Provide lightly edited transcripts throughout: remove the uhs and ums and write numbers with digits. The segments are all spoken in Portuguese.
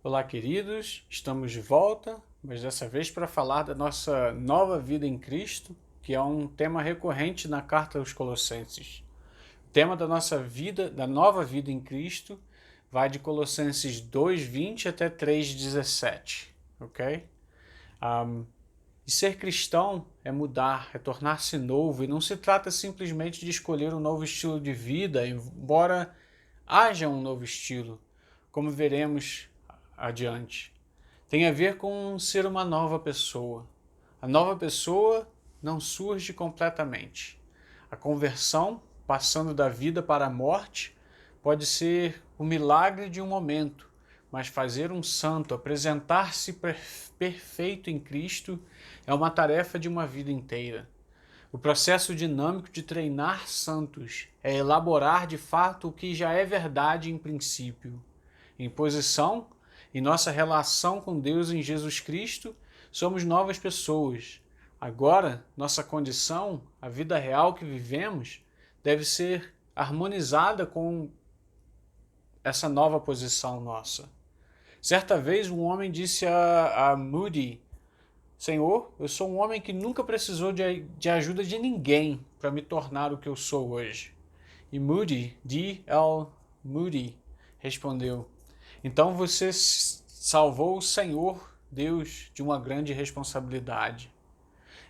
Olá, queridos, estamos de volta, mas dessa vez para falar da nossa nova vida em Cristo, que é um tema recorrente na carta aos Colossenses. O tema da nossa vida, da nova vida em Cristo, vai de Colossenses 2:20 até 3:17, ok? E ser cristão é mudar, é tornar-se novo, e não se trata simplesmente de escolher um novo estilo de vida, embora haja um novo estilo, como veremos adiante. Tem a ver com ser uma nova pessoa. A nova pessoa não surge completamente. A conversão, passando da vida para a morte, pode ser o milagre de um momento, mas fazer um santo, apresentar-se perfeito em Cristo, é uma tarefa de uma vida inteira. O processo dinâmico de treinar santos é elaborar de fato o que já é verdade em princípio. Em posição, em nossa relação com Deus em Jesus Cristo, somos novas pessoas. Agora, nossa condição, a vida real que vivemos, deve ser harmonizada com essa nova posição nossa. Certa vez um homem disse a Moody: Senhor, eu sou um homem que nunca precisou de ajuda de ninguém para me tornar o que eu sou hoje. E Moody, D.L. Moody, respondeu: Então você salvou o Senhor Deus de uma grande responsabilidade.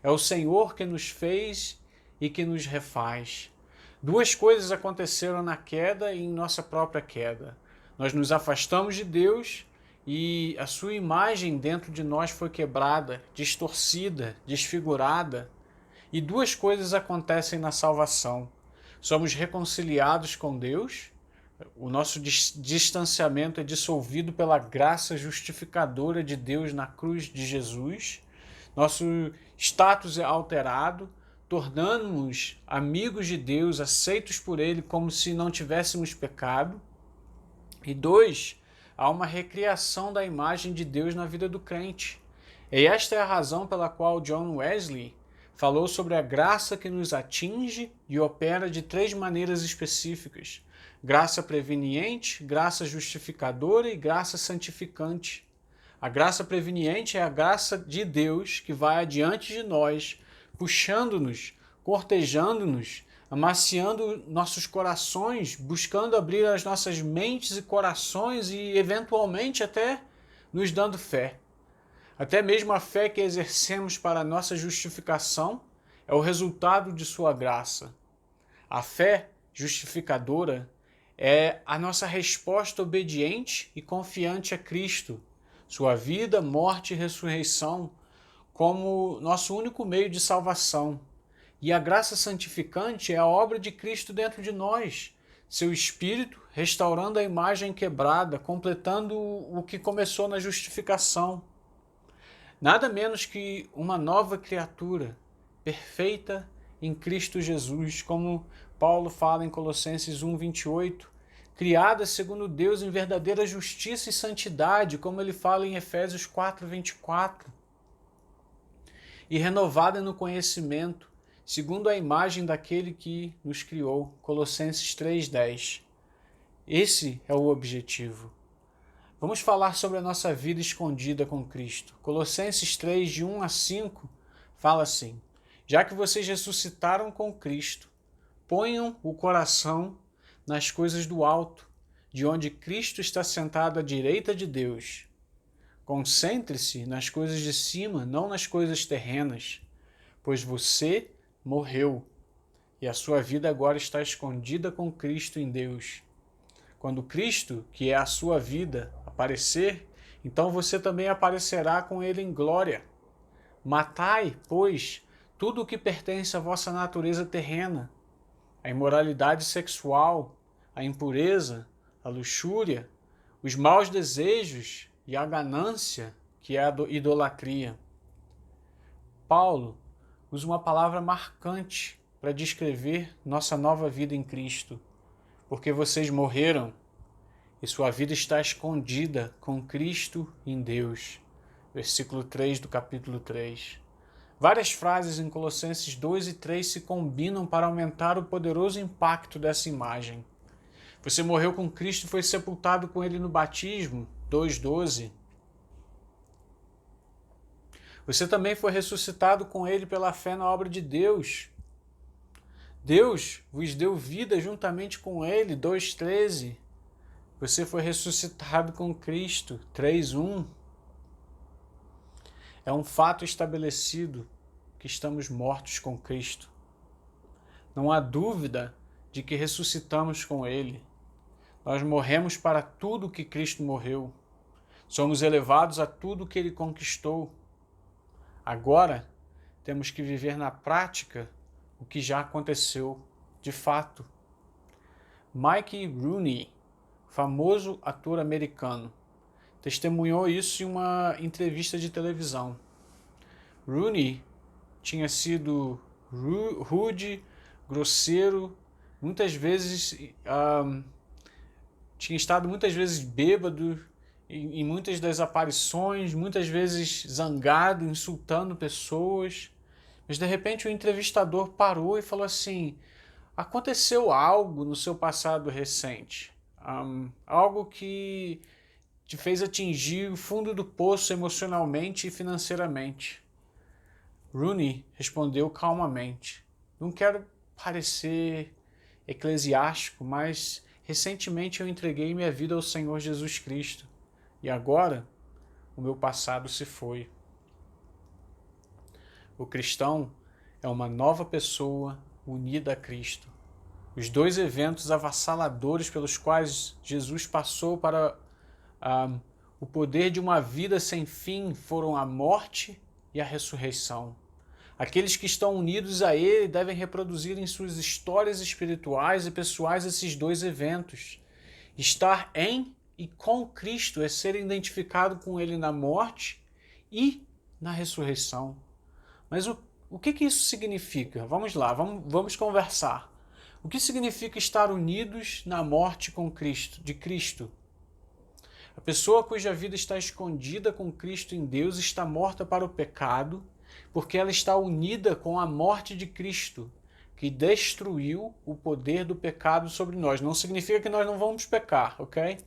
É o Senhor que nos fez e que nos refaz. Duas coisas aconteceram na queda e em nossa própria queda. Nós nos afastamos de Deus e a sua imagem dentro de nós foi quebrada, distorcida, desfigurada. E duas coisas acontecem na salvação. Somos reconciliados com Deus, o nosso distanciamento é dissolvido pela graça justificadora de Deus na cruz de Jesus, nosso status é alterado, tornando-nos amigos de Deus, aceitos por Ele como se não tivéssemos pecado. E dois, há uma recriação da imagem de Deus na vida do crente. E esta é a razão pela qual John Wesley falou sobre a graça que nos atinge e opera de três maneiras específicas: graça preveniente, graça justificadora e graça santificante. A graça preveniente é a graça de Deus que vai adiante de nós, puxando-nos, cortejando-nos, amaciando nossos corações, buscando abrir as nossas mentes e corações e, eventualmente, até nos dando fé. Até mesmo a fé que exercemos para a nossa justificação é o resultado de sua graça. A fé justificadora é a nossa resposta obediente e confiante a Cristo, sua vida, morte e ressurreição, como nosso único meio de salvação. E a graça santificante é a obra de Cristo dentro de nós, seu Espírito restaurando a imagem quebrada, completando o que começou na justificação. Nada menos que uma nova criatura, perfeita em Cristo Jesus, como Paulo fala em Colossenses 1:28, criada segundo Deus em verdadeira justiça e santidade, como ele fala em Efésios 4:24, e renovada no conhecimento, segundo a imagem daquele que nos criou, Colossenses 3:10. Esse é o objetivo. Vamos falar sobre a nossa vida escondida com Cristo. Colossenses 3, de 1 a 5, fala assim: Já que vocês ressuscitaram com Cristo, ponham o coração nas coisas do alto, de onde Cristo está sentado à direita de Deus. Concentre-se nas coisas de cima, não nas coisas terrenas, pois você morreu e a sua vida agora está escondida com Cristo em Deus. Quando Cristo, que é a sua vida, aparecer, então você também aparecerá com ele em glória. Matai, pois, tudo o que pertence à vossa natureza terrena, a imoralidade sexual, a impureza, a luxúria, os maus desejos e a ganância, que é a idolatria. Paulo usa uma palavra marcante para descrever nossa nova vida em Cristo, porque vocês morreram e sua vida está escondida com Cristo em Deus. Versículo 3 do capítulo 3. Várias frases em Colossenses 2 e 3 se combinam para aumentar o poderoso impacto dessa imagem. Você morreu com Cristo e foi sepultado com ele no batismo, 2,12, você também foi ressuscitado com ele pela fé na obra de Deus. Deus vos deu vida juntamente com ele, 2,13. Você foi ressuscitado com Cristo, 3,1. É um fato estabelecido que estamos mortos com Cristo. Não há dúvida de que ressuscitamos com ele. Nós morremos para tudo que Cristo morreu. Somos elevados a tudo que ele conquistou. Agora, temos que viver na prática o que já aconteceu de fato. Mike Rooney, famoso ator americano, testemunhou isso em uma entrevista de televisão. Rooney tinha sido rude, grosseiro, muitas vezes tinha estado muitas vezes bêbado em muitas das aparições, muitas vezes zangado, insultando pessoas. Mas de repente o entrevistador parou e falou assim: aconteceu algo no seu passado recente, algo que te fez atingir o fundo do poço emocionalmente e financeiramente. Rooney respondeu calmamente: não quero parecer eclesiástico, mas recentemente eu entreguei minha vida ao Senhor Jesus Cristo e agora o meu passado se foi. O cristão é uma nova pessoa unida a Cristo. Os dois eventos avassaladores pelos quais Jesus passou para o poder de uma vida sem fim foram a morte e a ressurreição. Aqueles que estão unidos a Ele devem reproduzir em suas histórias espirituais e pessoais esses dois eventos. Estar em e com Cristo é ser identificado com Ele na morte e na ressurreição. Mas o que isso significa? Vamos lá, vamos conversar. O que significa estar unidos na morte com Cristo, de Cristo? A pessoa cuja vida está escondida com Cristo em Deus está morta para o pecado, porque ela está unida com a morte de Cristo, que destruiu o poder do pecado sobre nós. Não significa que nós não vamos pecar, ok?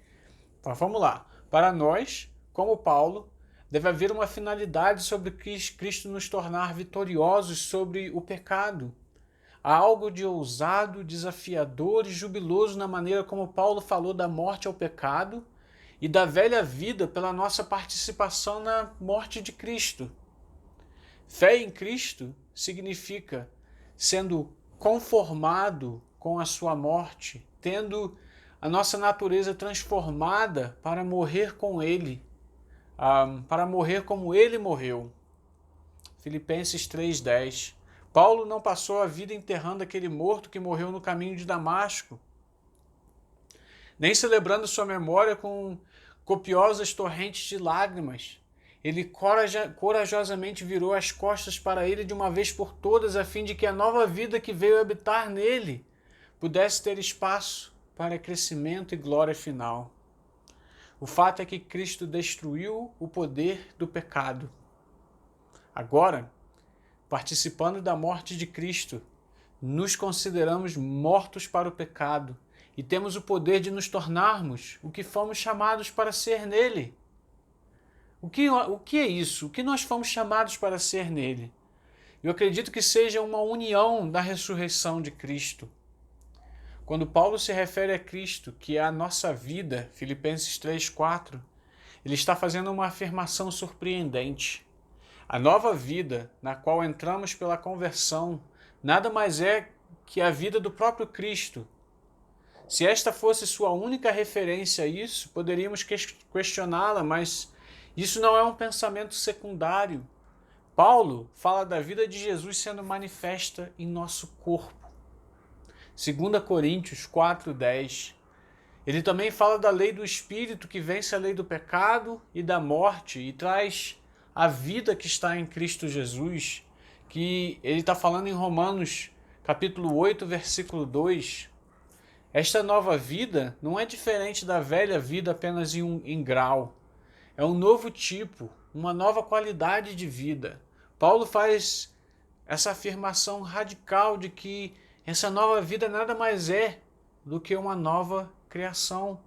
Então vamos lá. Para nós, como Paulo, deve haver uma finalidade sobre Cristo nos tornar vitoriosos sobre o pecado. Há algo de ousado, desafiador e jubiloso na maneira como Paulo falou da morte ao pecado e da velha vida pela nossa participação na morte de Cristo. Fé em Cristo significa sendo conformado com a sua morte, tendo a nossa natureza transformada para morrer com Ele, para morrer como Ele morreu. Filipenses 3,10. Paulo não passou a vida enterrando aquele morto que morreu no caminho de Damasco, nem celebrando sua memória com copiosas torrentes de lágrimas. Ele corajosamente virou as costas para ele de uma vez por todas, a fim de que a nova vida que veio habitar nele pudesse ter espaço para crescimento e glória final. O fato é que Cristo destruiu o poder do pecado. Agora, participando da morte de Cristo, nos consideramos mortos para o pecado e temos o poder de nos tornarmos o que fomos chamados para ser nele. O que é isso? O que nós fomos chamados para ser nele? Eu acredito que seja uma união da ressurreição de Cristo. Quando Paulo se refere a Cristo, que é a nossa vida, Filipenses 3,4, ele está fazendo uma afirmação surpreendente. A nova vida, na qual entramos pela conversão, nada mais é que a vida do próprio Cristo. Se esta fosse sua única referência a isso, poderíamos questioná-la, mas isso não é um pensamento secundário. Paulo fala da vida de Jesus sendo manifesta em nosso corpo. 2 Coríntios 4,10. Ele também fala da lei do Espírito que vence a lei do pecado e da morte e traz a vida que está em Cristo Jesus, que ele está falando em Romanos capítulo 8, versículo 2. Esta nova vida não é diferente da velha vida apenas em grau. É um novo tipo, uma nova qualidade de vida. Paulo faz essa afirmação radical de que essa nova vida nada mais é do que uma nova criação.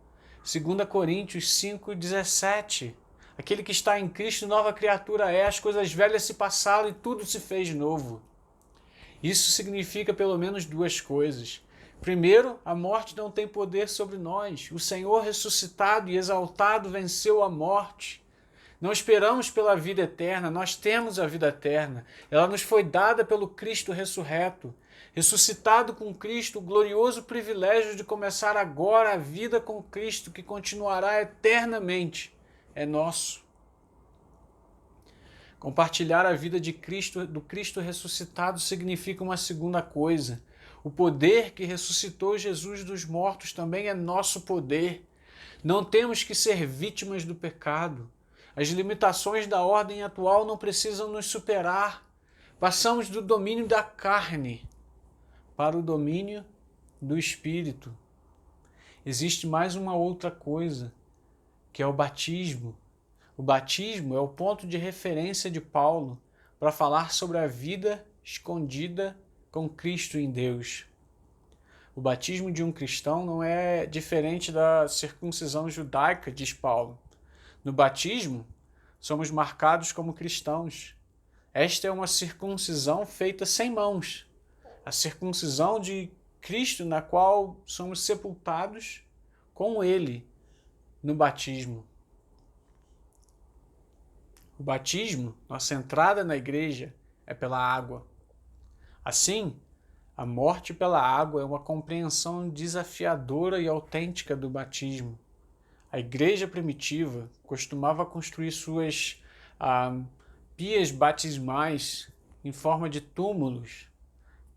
2 Coríntios 5,17. Aquele que está em Cristo, nova criatura é, as coisas velhas se passaram e tudo se fez novo. Isso significa pelo menos duas coisas. Primeiro, a morte não tem poder sobre nós. O Senhor ressuscitado e exaltado venceu a morte. Não esperamos pela vida eterna, nós temos a vida eterna. Ela nos foi dada pelo Cristo ressurreto. Ressuscitado com Cristo, o glorioso privilégio de começar agora a vida com Cristo, que continuará eternamente, é nosso. Compartilhar a vida de Cristo, do Cristo ressuscitado, significa uma segunda coisa. O poder que ressuscitou Jesus dos mortos também é nosso poder. Não temos que ser vítimas do pecado. As limitações da ordem atual não precisam nos superar. Passamos do domínio da carne para o domínio do Espírito. Existe mais uma outra coisa, que é o batismo. O batismo é o ponto de referência de Paulo para falar sobre a vida escondida com Cristo em Deus. O batismo de um cristão não é diferente da circuncisão judaica, diz Paulo. No batismo, somos marcados como cristãos. Esta é uma circuncisão feita sem mãos. A circuncisão de Cristo, na qual somos sepultados com Ele no batismo. O batismo, nossa entrada na igreja, é pela água. Assim, a morte pela água é uma compreensão desafiadora e autêntica do batismo. A igreja primitiva costumava construir suas pias batismais em forma de túmulos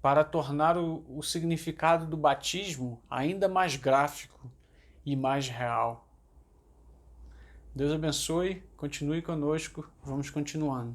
para tornar o significado do batismo ainda mais gráfico e mais real. Deus abençoe, continue conosco, vamos continuando.